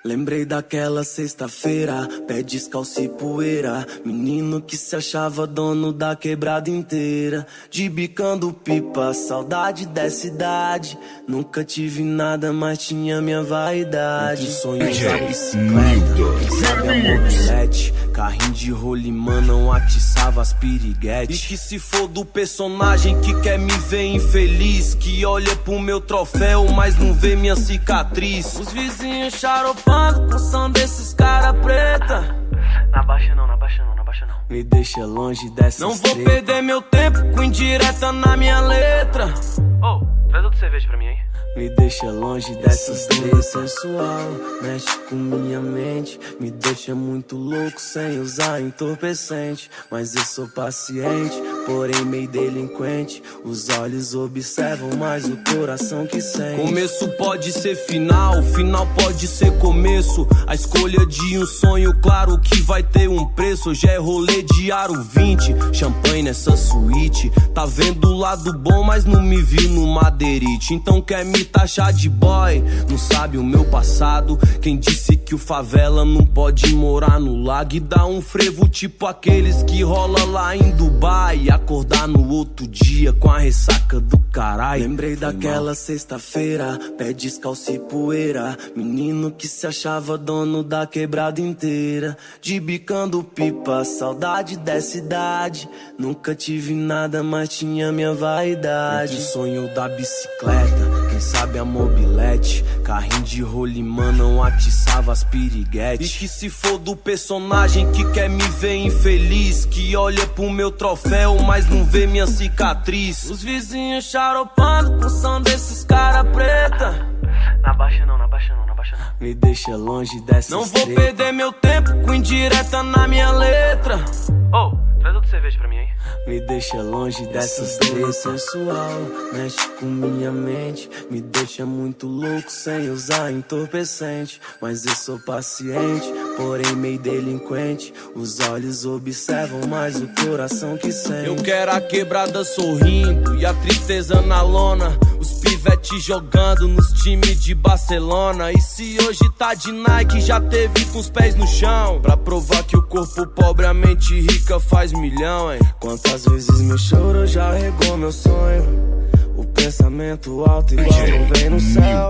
Lembrei daquela sexta-feira, pé descalço e poeira. Menino que se achava dono da quebrada inteira. De bicando pipa, saudade dessa idade. Nunca tive nada, mas tinha minha vaidade. Entre sonhos da bicicleta, sabe a mobilete. Carrinho de rolimã não atiçava as piriguetes. E que se for do personagem que quer me ver infeliz, que olha pro meu troféu, mas não vê minha cicatriz. Os vizinhos charopando com som desses cara preta. Na baixa não, na baixa não, na baixa não. Me deixa longe dessas Não vou perder meu tempo com indireta na minha letra. Traz outra cerveja pra mim aí. Me deixa longe dessas três sensual. Mexe com minha mente, me deixa muito louco sem usar entorpecente. Mas eu sou paciente, porém meio delinquente. Os olhos observam, mas o coração que sente. Começo pode ser final, final pode ser começo. A escolha de um sonho, claro que vai ter um preço. Hoje é rolê de aro 20, champanhe nessa suíte. Tá vendo o lado bom, mas não me viu no madeirite. Então quer me taxar de boy, não sabe o meu passado. Quem disse que o favela não pode morar no lago e dar um frevo tipo aqueles que rola lá em Dubai e acordar no outro dia com a ressaca do caralho. Lembrei daquela sexta-feira, pé descalço e poeira. Menino que se achava dono da quebrada inteira. De bicando pipa, saudade dessa idade. Nunca tive nada, mas tinha minha vaidade. Entre o sonho da bicicleta, quem sabe a mobilete. Carrinho de rolimã não atiçava as piriguetes. E que se for do personagem que quer me ver infeliz, que olha pro meu troféu, mas não vê minha cicatriz. Os vizinhos charopando com som desses cara preta. Na baixa não, na baixa não, na baixa não. Me deixa longe dessas Não vou perder meu tempo com indireta na minha letra. Traz outra cerveja pra mim aí. Me deixa longe dessas três sensual. Mexe com minha mente, me deixa muito louco sem usar entorpecente. Mas eu sou paciente, porém meio delinquente. Os olhos observam, mas o coração que sente. Eu quero a quebrada sorrindo e a tristeza na lona. Os pivetes jogando nos times de Barcelona. E se hoje tá de Nike, já teve com os pés no chão. Pra provar que o corpo pobre, a mente rica faz milhão, hein? Quantas vezes meu choro já regou meu sonho. O pensamento alto igual não vem no céu.